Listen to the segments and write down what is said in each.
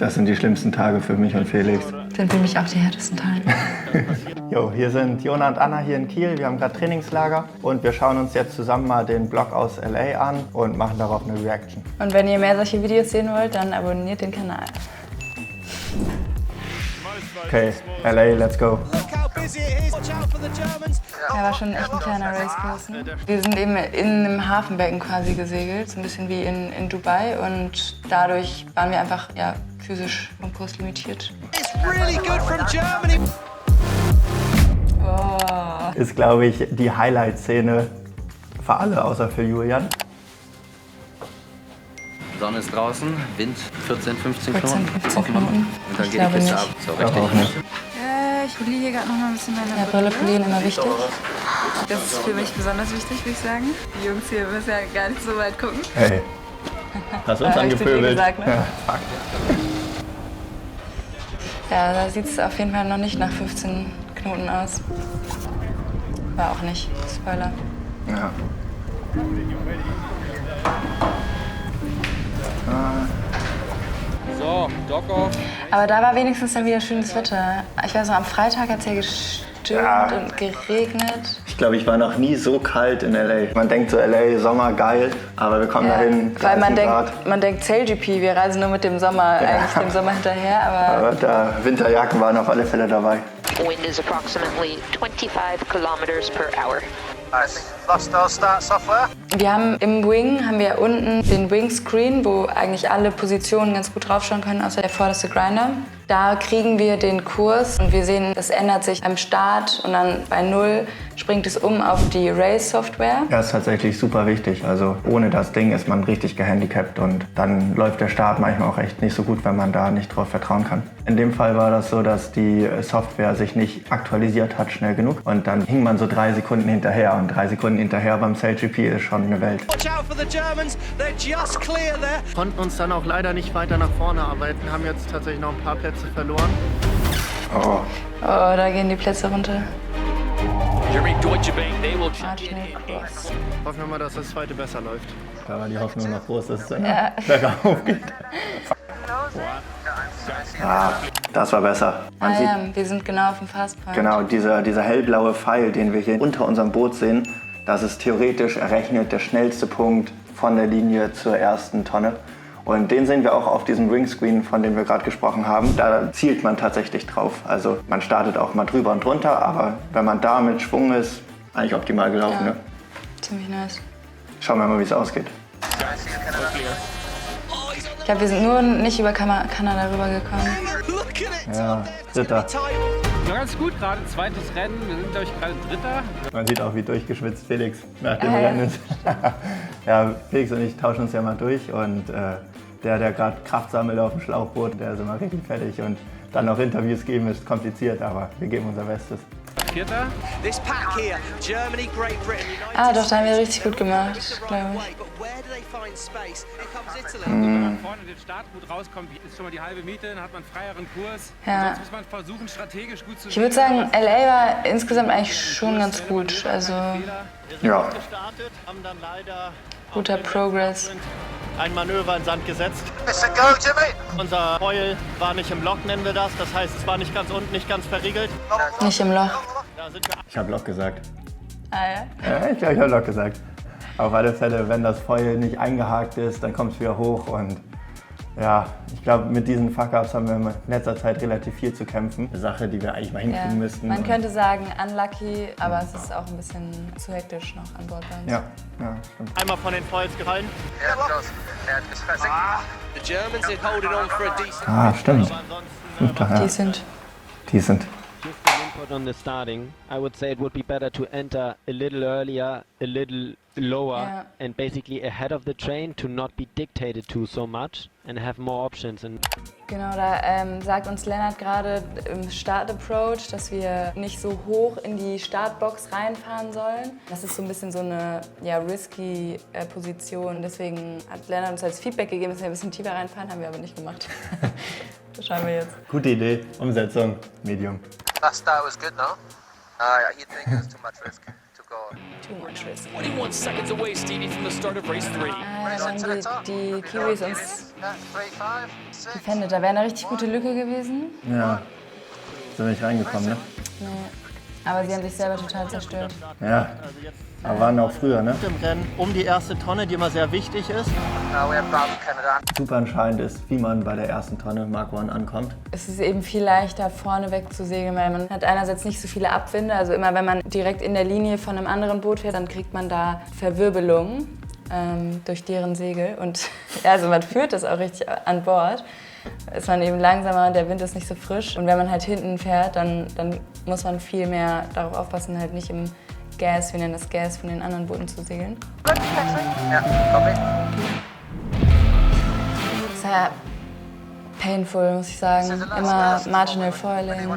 Das sind die schlimmsten Tage für mich und Felix. Sind für mich auch die härtesten Tage. Jo, hier sind Jona und Anna hier in Kiel. Wir haben gerade Trainingslager und wir schauen uns jetzt zusammen mal den Blog aus LA an und machen darauf eine Reaction. Und wenn ihr mehr solche Videos sehen wollt, dann abonniert den Kanal. Okay, LA, let's go. Ja, war schon echt ein kleiner Racekurs. Ne? Wir sind eben in einem Hafenbecken quasi gesegelt, so ein bisschen wie in Dubai. Und dadurch waren wir einfach physisch vom Kurs limitiert. Oh. Ist, glaube ich, die Highlight-Szene für alle, außer für Julian. Sonne ist draußen, Wind 14, 15 14, Knoten. 15 Knoten. Und dann Ich geht die glaube Kiste nicht. ab. So, Ich auch richtig. nicht. Ich poliere hier gerade noch mal ein bisschen meine Brille polieren immer wichtig. Das ist für mich besonders wichtig, würde ich sagen. Die Jungs hier müssen ja gar nicht so weit gucken. Hey, hast du uns hab ich zu viel angepöbelt? gesagt, ne? Ja, fuck. Ja, da sieht es auf jeden Fall noch nicht nach 15 Knoten aus. War auch nicht. Spoiler. Ja. So, Dock off. Aber da war wenigstens dann wieder schönes Wetter. Ich weiß noch, am Freitag hat es ja gestürmt und geregnet. Ich glaube, ich war noch nie so kalt in LA. Man denkt so, LA, Sommer, geil, aber wir kommen dahin, Weil 13 man Grad. man denkt SailGP, wir reisen nur mit dem Sommer, eigentlich dem Sommer hinterher, aber Aber da Winterjacken waren auf alle Fälle dabei. Wind is approximately 25 kilometers per hour. I think lost our start software. wir haben im Wing, haben wir unten den Wing Screen, wo eigentlich alle Positionen ganz gut draufschauen können, außer der vorderste Grinder. Da kriegen wir den Kurs und wir sehen, es ändert sich am Start und dann bei 0 springt es um auf die Race-Software. Ja, ist tatsächlich super wichtig. Also ohne das Ding ist man richtig gehandicapt und dann läuft der Start manchmal auch echt nicht so gut, wenn man da nicht drauf vertrauen kann. In dem Fall war das so, dass die Software sich nicht aktualisiert hat schnell genug und dann hing man so 3 Sekunden hinterher und 3 Sekunden hinterher beim SailGP ist schon eine Welt. Watch out for the Germans. They're just clear there. Konnten uns dann auch leider nicht weiter nach vorne arbeiten, haben jetzt tatsächlich noch ein paar Plätze verloren. Oh, Oh, da gehen die Plätze runter. Germany Deutsche Bank, they will check Marginal Cross. Hoffen wir mal, dass das zweite besser läuft. da war die Hoffnung noch groß, dass es dann bergauf geht. Ah, das war besser. Man sieht Wir sind genau auf dem Fastpoint. genau dieser hellblaue Pfeil, den wir hier unter unserem Boot sehen. Das ist theoretisch errechnet der schnellste Punkt von der Linie zur ersten Tonne. Und den sehen wir auch auf diesem Ringscreen, von dem wir gerade gesprochen haben. Da zielt man tatsächlich drauf. Also man startet auch mal drüber und drunter, aber wenn man da mit Schwung ist, eigentlich optimal gelaufen. Ja. Ne? Ziemlich nice. Schauen wir mal, wie es ausgeht. Ich glaube, wir sind nur nicht über Kanada rübergekommen. Look at it. Ja, Dritter. Ja, ganz gut gerade. Zweites Rennen. Wir sind, glaube ich, gerade Dritter. Man sieht auch, wie durchgeschwitzt Felix nach dem Ja. Rennen ist. Ja, Felix und ich tauschen uns ja mal durch und der gerade Kraft sammelt auf dem Schlauchboot, der ist immer richtig fertig und dann noch Interviews geben ist kompliziert, aber wir geben unser Bestes. Vierter. This pack here, Germany, Great Britain, United Ah, doch, da haben wir States, richtig gut gemacht, the glaube right ich. way, but where do they find space? Here comes Italy. Wenn man vorne den Start gut rauskommt, ist schon mal die halbe Miete, dann hat man einen freieren Kurs. Ja. Sonst muss man versuchen, strategisch gut zu Ich würde sagen, LA war insgesamt eigentlich schon ganz gut. Also Ja, Gestartet, haben dann leider guter Progress. ein Manöver in Sand gesetzt. It's a go, Jimmy. Unser Foil war nicht im Loch, nennen wir das. Das heißt, es war nicht ganz unten, nicht ganz verriegelt. Nicht im Loch. Da sind wir ich habe Lock gesagt. Ah ja? Ja, ich glaube, ich habe Lock gesagt. Auf alle Fälle, wenn das Foil nicht eingehakt ist, dann kommt es wieder hoch und ja, ich glaube, mit diesen Fuck-Ups haben wir in letzter Zeit relativ viel zu kämpfen. Eine Sache, die wir eigentlich mal Ja. hinkriegen müssten. Man Und- könnte sagen unlucky, aber es ist auch ein bisschen zu hektisch noch an Bord bei uns. Ja, ja, stimmt. einmal von den Foils gefallen. Yeah, just the Germans are holding on for a decent. Ah, stimmt. Aber ansonsten Fünfter, ja. Die sind. Die sind. Just an input on the starting. I would say it would be better to enter a little earlier, a little lower, Yeah. and basically ahead of the train to not be dictated to so much and have more options. And Genau, da sagt uns Lennart gerade im Start-Approach, dass wir nicht so hoch in die Startbox reinfahren sollen. Das ist so ein bisschen so eine risky Position. Deswegen hat Lennart uns als Feedback gegeben, dass wir ein bisschen tiefer reinfahren, haben wir aber nicht gemacht. Das schauen wir jetzt. Gute Idee. Umsetzung, Medium. That start was good, no? You think there's too much risk, too Too much risk. 21 seconds away, Stevie, from the start of race 3. Dann haben die Kiwis uns defended. Da wäre eine richtig gute Lücke gewesen. Ja, sind nicht reingekommen, ne? Nee. Aber sie haben sich selber total zerstört. Ja, aber waren auch früher, ne? Im Rennen um die erste Tonne, die immer sehr wichtig ist. Super entscheidend ist, wie man bei der ersten Tonne Mark I ankommt. Es ist eben viel leichter, vorne weg zu segeln, weil man hat einerseits nicht so viele Abwinde. Also immer, wenn man direkt in der Linie von einem anderen Boot fährt, dann kriegt man da Verwirbelungen durch deren Segel. Und ja, also man führt das auch richtig an Bord. Ist man eben langsamer und der Wind ist nicht so frisch. Und wenn man halt hinten fährt, dann muss man viel mehr darauf aufpassen, halt nicht im Gas, wir nennen das Gas, von den anderen Booten zu segeln. Sehr painful, muss ich sagen. Immer marginal foiling.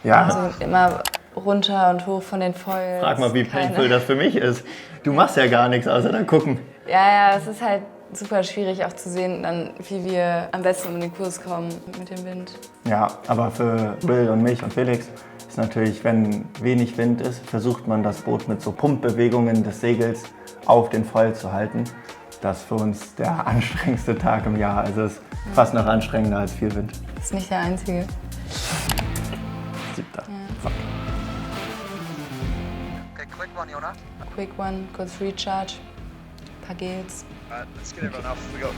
Ja, Also immer runter und hoch von den Foils. frag mal, wie painful das für mich ist. Du machst ja gar nichts außer da gucken. Ja, es ist halt super schwierig auch zu sehen, dann, wie wir am besten um den Kurs kommen mit dem Wind. Ja, aber für Will und mich und Felix ist natürlich, wenn wenig Wind ist, versucht man das Boot mit so Pumpbewegungen des Segels auf den Foil zu halten. Das ist für uns der anstrengendste Tag im Jahr. Also es ist fast noch anstrengender als viel Wind. Das ist nicht der einzige. 7. Ja. Quick one, kurz Recharge, paar Gels. Let's get everyone off. We got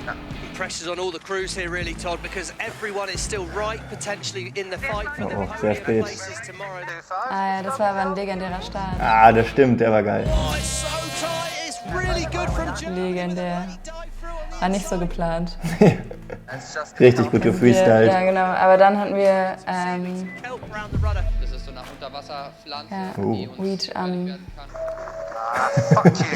pressure's on all the crews here, really, Todd, because everyone is still right, potentially in the fight for the sehr spät. places tomorrow. Ah ja, das war aber ein legendärer Start. Ah, das stimmt, der war geil. Oh, it's so tight. It's really good from Jim. Legendär. War nicht so geplant. Richtig gut gefreestylt. Ja, genau. Aber dann hatten wir Help around the rudder. Das ist so eine Unterwasserpflanze, ja, Weed am, ich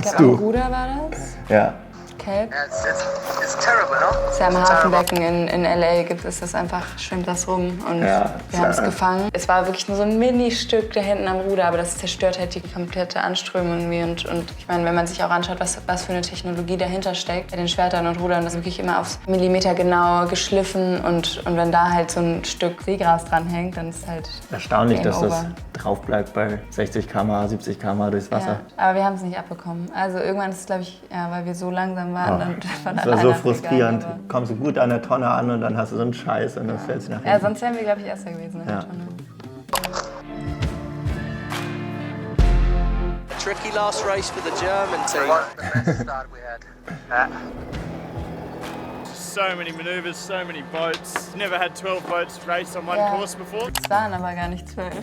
glaube, Du. am Ruder war das. Ja. Kelp. Ist ja am Hafenbecken in L.A. gibt es das einfach, schwimmt das rum und Ja, wir haben es klar. gefangen. Es war wirklich nur so ein Mini-Stück da hinten am Ruder, aber das zerstört halt die komplette Anströmung irgendwie und ich meine, wenn man sich auch anschaut, was für eine Technologie dahinter steckt, bei den Schwertern und Rudern, das ist wirklich immer aufs Millimeter genau geschliffen und wenn da halt so ein Stück Seegras dran hängt, dann ist halt Erstaunlich, Game dass das over. drauf bleibt bei 60 km/h, 70 km/h durchs Wasser. Ja, aber wir haben es nicht abbekommen. Also irgendwann ist es, glaube ich, ja, weil wir so langsam waren. Oh, Und von das war alleine so abgegangen, frustrierend. aber- Kommst du gut an der Tonne an und dann hast du so einen Scheiß und dann fällst du nach Ja, hinten. sonst wären wir, glaube ich, Erster gewesen in der Ja. Tonne. A tricky last race for the German team. So many maneuvers, so many boats. Never had 12 boats race on one Ja. course before. Es waren aber gar nicht 12.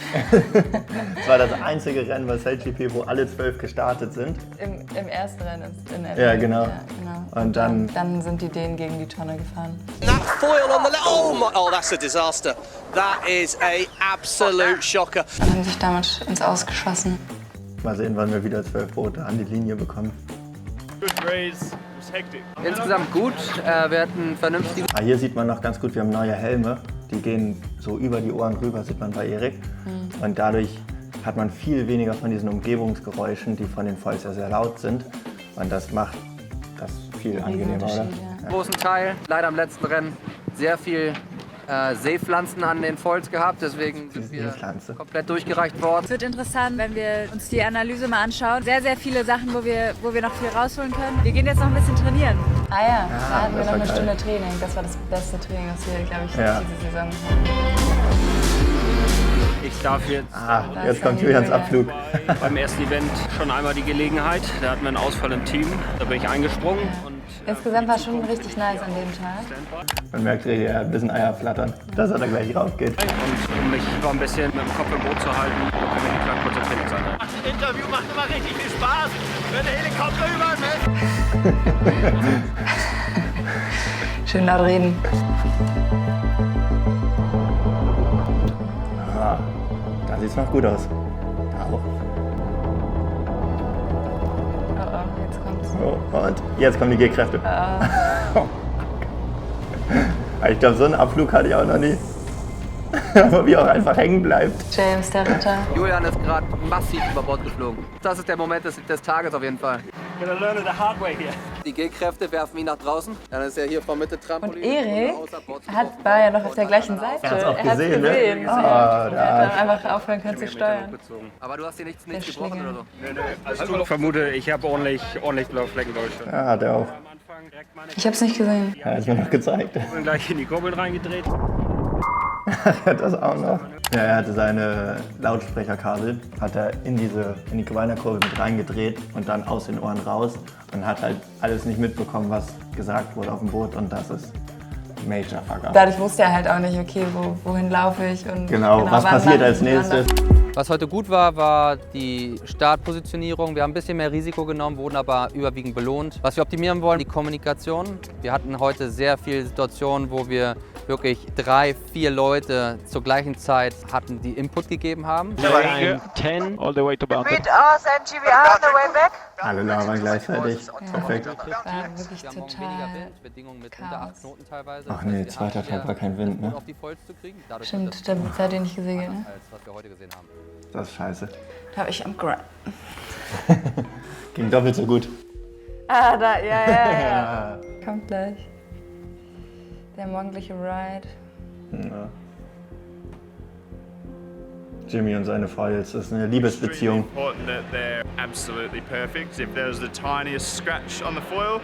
Das war das einzige Rennen bei SailGP, wo alle 12 gestartet sind. Im ersten Rennen in LA. Ja, genau. Ja, genau. Und dann sind die denen gegen die Tonne gefahren. That foil on the left. Oh my! Oh, that's a disaster. That is a absolute shocker. Und haben sich damit ins Ausgeschossen. mal sehen, wann wir wieder 12 Boote an die Linie bekommen. Good breeze. It's hectic. Insgesamt gut. Wir hatten vernünftige. Ah, hier sieht man noch ganz gut, wir haben neue Helme. Die gehen so über die Ohren rüber, sieht man bei Erik. Und dadurch hat man viel weniger von diesen Umgebungsgeräuschen, die von den Foils ja sehr laut sind. Und das macht das viel angenehmer, oder? Großen Teil, leider am letzten Rennen, sehr viel Seepflanzen an den Foils gehabt, deswegen sind wir Seepflanze. komplett durchgereicht worden. Es wird interessant, wenn wir uns die Analyse mal anschauen. Sehr, sehr viele Sachen, wo wir noch viel rausholen können. Wir gehen jetzt noch ein bisschen trainieren. Ah ja, da hatten wir das noch war eine geil. Stunde Training. Das war das beste Training, was wir, glaube ich, Ja. diese Saison hatten. Ich darf jetzt Ah, jetzt kommt Julians Abflug. beim ersten Event schon einmal die Gelegenheit. Da hatten wir einen Ausfall im Team. Da bin ich eingesprungen. Und Insgesamt war schon richtig nice an dem Tag. Man merkt richtig, ja, ein bisschen Eier flattern, dass er da gleich raufgeht. Und um mich noch ein bisschen mit dem Kopf im Boot zu halten, können wir eine kurze Trainingseinheit. Das Interview macht immer richtig viel Spaß, wenn der Helikopter überall ist. Schön laut reden. Ah, da sieht's noch gut aus. Da auch. Oh, jetzt kommt's. Oh, und jetzt kommen die G-Kräfte. Ich glaube, so einen Abflug hatte ich auch noch nie. aber wie auch einfach hängen bleibt. James, der Ritter. Julian ist gerade massiv über Bord geflogen. Das ist der Moment des Tages auf jeden Fall. Gonna learn it the hard way here. Die G-Kräfte werfen ihn nach draußen. Dann ist er hier von Mitte Trampolin. Und Erik war ja noch auf der gleichen Seite. Er hat's auch hat's gesehen, ne? Er hätte einfach aufhören können zu steuern. Aber du hast hier nichts gebrochen oder so? Also ich vermute, ich habe ordentlich blaue Flecken durch. Ja, hat er auch. Ich hab's nicht gesehen. Er hat mir noch gezeigt. Und gleich in die Kurbeln reingedreht. Er hat das auch noch. Ja, er hatte seine Lautsprecherkabel, hat er in die Gewinnerkurve mit reingedreht und dann aus den Ohren raus und hat halt alles nicht mitbekommen, was gesagt wurde auf dem Boot, und das ist Major Fuck up. Dadurch wusste er halt auch nicht, okay, wohin laufe ich und Genau, was passiert als nächstes. Was heute gut war die Startpositionierung. Wir haben ein bisschen mehr Risiko genommen, wurden aber überwiegend belohnt. Was wir optimieren wollen, die Kommunikation. Wir hatten heute sehr viele Situationen, wo wir wirklich 3, 4 Leute zur gleichen Zeit hatten, die Input gegeben haben. I'm 10 all the way to Barton. Alle labern gleichzeitig. Perfekt. war wirklich total Bedingungen mit Chaos. unter 8 Knoten teilweise. Ach nee, zweiter Tag war kein Wind, ne? Auf die Foils zu kriegen. Dadurch Stimmt, da seid ihr nicht gesegelt, ne? als was wir heute gesehen haben. Das ist scheiße. Da hab ich am Grind. Ging doppelt so gut. Ah, da, ja. Kommt gleich. Der morgendliche Ride. Ja. Jimmy und seine Foils, das ist eine Liebesbeziehung. Important that they're absolutely perfect. If there was the tiniest scratch on the foil,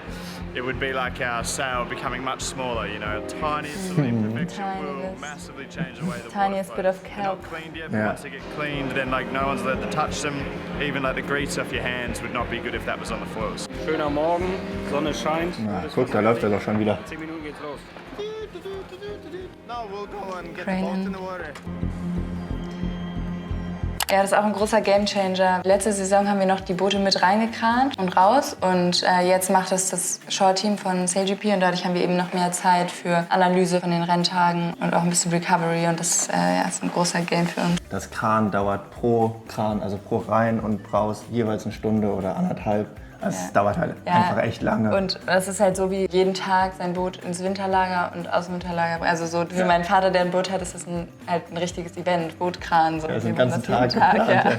it would be like our sail becoming much smaller. You know, tiniest little imperfection will massively change the way the Tiniest bit of They're not kelp. cleaned yet, Yeah. but once they get cleaned, then like no one's allowed to touch them. Even like the grease off your hands would not be good if that was on the foils. Schöner Morgen, Sonne scheint. Na, guck, da läuft er doch schon wieder. 10 Minuten geht's los. No, we'll go and get the boat in the water. Ja, das ist auch ein großer Gamechanger. Letzte Saison haben wir noch die Boote mit reingekrant und raus. Und jetzt macht das Short-Team von SailGP. Und dadurch haben wir eben noch mehr Zeit für Analyse von den Renntagen und auch ein bisschen Recovery. Und das ist ein großer Game für uns. Das Kran dauert pro Kran, also pro Rein und raus, jeweils eine Stunde oder anderthalb. Es dauert halt einfach echt lange. Und das ist halt so wie jeden Tag sein Boot ins Winterlager und aus dem Winterlager. Also so wie mein Vater, der ein Boot hat, ist das halt ein richtiges Event, Bootkran. So Ja, wie den man ganzen das jeden Tag geplant, ja. ja.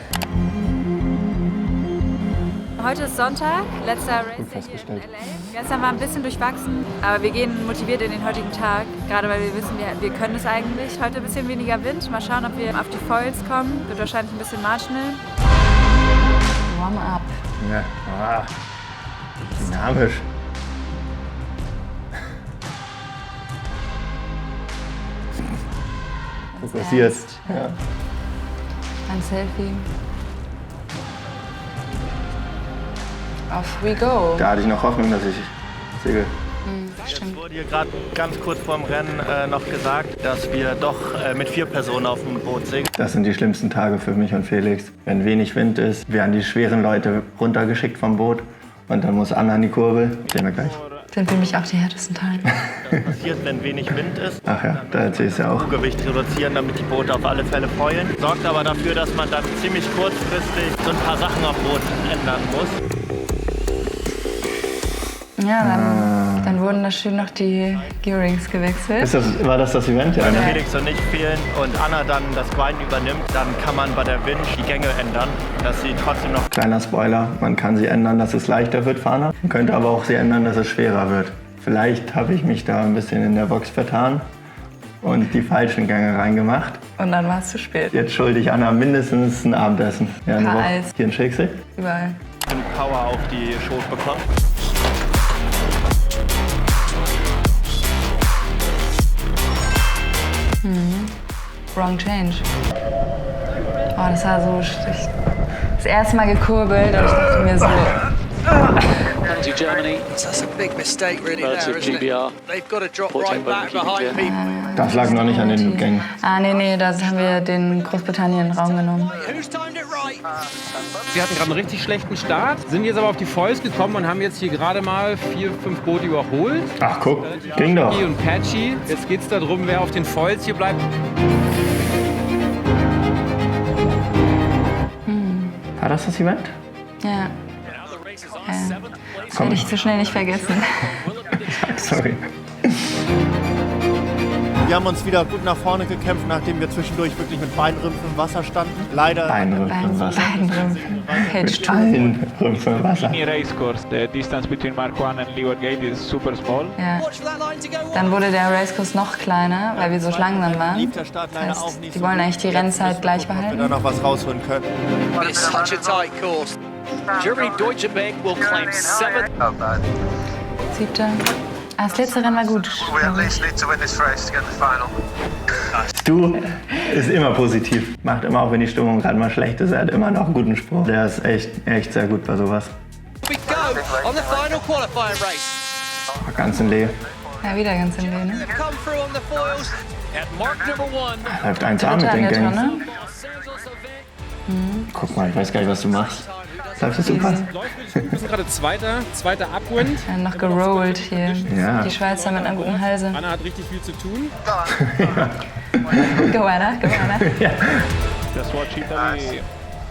Heute ist Sonntag, letzter Race hier in festgestellt. LA. Gestern war ein bisschen durchwachsen, aber wir gehen motiviert in den heutigen Tag. Gerade weil wir wissen, wir können es eigentlich. Heute ein bisschen weniger Wind. Mal schauen, ob wir auf die Foils kommen. Wird wahrscheinlich ein bisschen marginal. Warm-up. Ja. Ah. Dynamisch. Fokussiert. Ja. Ein Selfie. Off we go. Da hatte ich noch Hoffnung, dass ich segel. Stimmt. Wurde hier gerade ganz kurz vorm Rennen noch gesagt, dass wir doch mit 4 Personen auf dem Boot segeln. Das sind die schlimmsten Tage für mich und Felix. Wenn wenig Wind ist, werden die schweren Leute runtergeschickt vom Boot. Und dann muss Anna an die Kurbel. Sehen wir gleich. Sind für mich auch die härtesten Tage. Das passiert, wenn wenig Wind ist. Ach ja, da erzählst du ja auch. Gewicht reduzieren, damit die Boote auf alle Fälle foilen. Sorgt aber dafür, dass man dann ziemlich kurzfristig so ein paar Sachen am Boot ändern muss. Ja, dann wurden da schön noch die Gearings gewechselt. War das Event? Ja, Wenn ne? Felix und ich fehlen und Anna dann das Grinden übernimmt, dann kann man bei der Winch die Gänge ändern, dass sie trotzdem noch... Kleiner Spoiler, man kann sie ändern, dass es leichter wird für Anna. Man könnte aber auch sie ändern, dass es schwerer wird. Vielleicht habe ich mich da ein bisschen in der Box vertan und die falschen Gänge reingemacht. Und dann war es zu spät. Jetzt schulde ich Anna mindestens ein Abendessen. Ja, eine Woche. Eis. Hier in Schicksal. Überall. Power auf die Schoß bekommen. Wrong change. Oh, das war so schlecht. Das erste Mal gekurbelt und ich dachte mir so, Anti-Germany. That's a big mistake really there, isn't it? They've got to drop right back behind people. Das lag noch nicht an den Gängen. nee, da haben wir den Großbritannien Raum genommen. Who's timed it right? Wir hatten gerade einen richtig schlechten Start, sind jetzt aber auf die Foils gekommen und haben jetzt hier gerade mal 4, 5 Boote überholt. Ach guck, ging doch. Patchy und Patchy. Jetzt geht es darum, wer auf den Foils hier bleibt. War das Event? Ja. Das werde ich so schnell nicht vergessen. Sorry. Wir haben uns wieder gut nach vorne gekämpft, nachdem wir zwischendurch wirklich mit beiden Rümpfen im Wasser standen. Leider. Beinrümpfen im Wasser. Mit allen Rümpfen im Wasser. Race course, the distance between Mark 1 and Leeward Gate is super small. Ja. Dann wurde der Racekurs noch kleiner, weil wir so langsam waren. Das heißt, die wollen eigentlich die Rennzeit gleich behalten. Ob wir da noch was rausholen können. It's such a tight course. Germany Deutsche Bank will claim 7th. 7. Das letzte Rennen war gut. Du ist immer positiv. Macht immer, auch wenn die Stimmung gerade mal schlecht ist, er hat immer noch einen guten Spruch. Der ist echt sehr gut bei sowas. We go on the final qualifying race. Ganz in Lee. Ja, wieder ganz in Lee, ne? Come through on the foils at mark number 1. Läuft 1A mit den Gangs. Guck mal, ich weiß gar nicht, was du machst. Läuft das super? Wir sind gerade zweiter Upwind. Ja, noch gerollt hier. Ja. Die Schweizer mit einer guten Halse. Anna hat richtig viel zu tun. Go Anna, go Anna. Ja. Just watch Italy.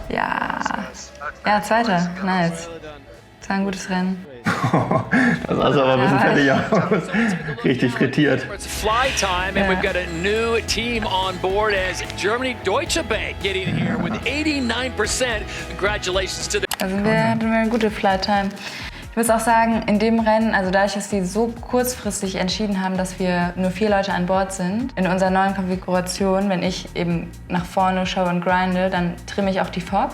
Ja, Zweiter. Nice. Das war ein gutes Rennen. Das sah aber ein bisschen fertig aus. Richtig frittiert. It's fly time and we've got a new team on board as Germany Deutsche Bank getting here with 89%. Congratulations to the... Also hatten wir eine gute Flight Time. Ich muss auch sagen, in dem Rennen, also dadurch, dass die so kurzfristig entschieden haben, dass wir nur 4 Leute an Bord sind, in unserer neuen Konfiguration, wenn ich eben nach vorne schaue und grinde, dann trimme ich auch die Fog.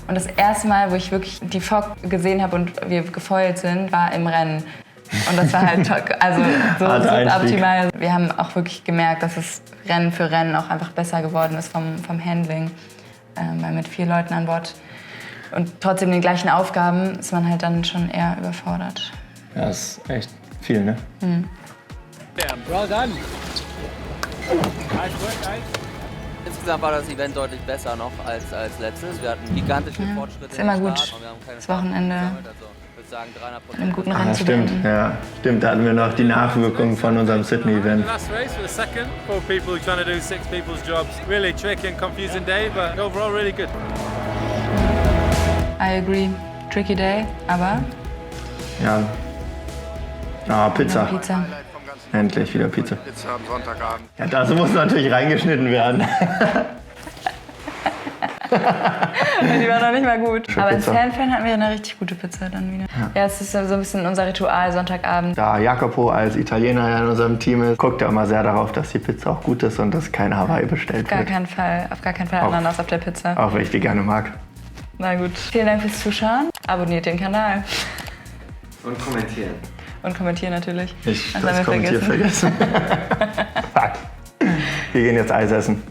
Und das erste Mal, wo ich wirklich die Fog gesehen habe und wir gefoilt sind, war im Rennen. Und das war halt also so optimal. Wir haben auch wirklich gemerkt, dass es Rennen für Rennen auch einfach besser geworden ist vom Handling. Weil mit 4 Leuten an Bord und trotzdem den gleichen Aufgaben ist man halt dann schon eher überfordert. Ja, das ist echt viel, ne? Well done. Insgesamt war das Event deutlich besser noch als letztes. Wir hatten gigantische Fortschritte. Ist immer im gut, Start und wir haben keine das Wochenende ich würde sagen 300% einen guten Rennen zu beenden. Stimmt, da hatten wir noch die Nachwirkungen von unserem Sydney-Event. Last race for the second. 4 people trying to do 6 people's jobs. Really tricky and confusing day, but overall really good. I agree. Tricky day, aber... Ja. Pizza. Pizza. Endlich wieder Pizza. Pizza am Sonntagabend. Ja, das muss natürlich reingeschnitten werden. Die war noch nicht mal gut. Schön Aber in Pizza. San hatten wir eine richtig gute Pizza dann wieder. Ja, es ist so ein bisschen unser Ritual, Sonntagabend. Da Jacopo als Italiener ja in unserem Team ist, guckt er immer sehr darauf, dass die Pizza auch gut ist und dass keine Hawaii bestellt Auf gar wird. keinen Fall Ananas auf der Pizza. Auch wenn ich die gerne mag. Na gut. Vielen Dank fürs Zuschauen. Abonniert den Kanal. Und kommentieren. Und kommentieren natürlich. Ich Das das haben wir Kommentieren vergessen. Fuck. Wir gehen jetzt Eis essen.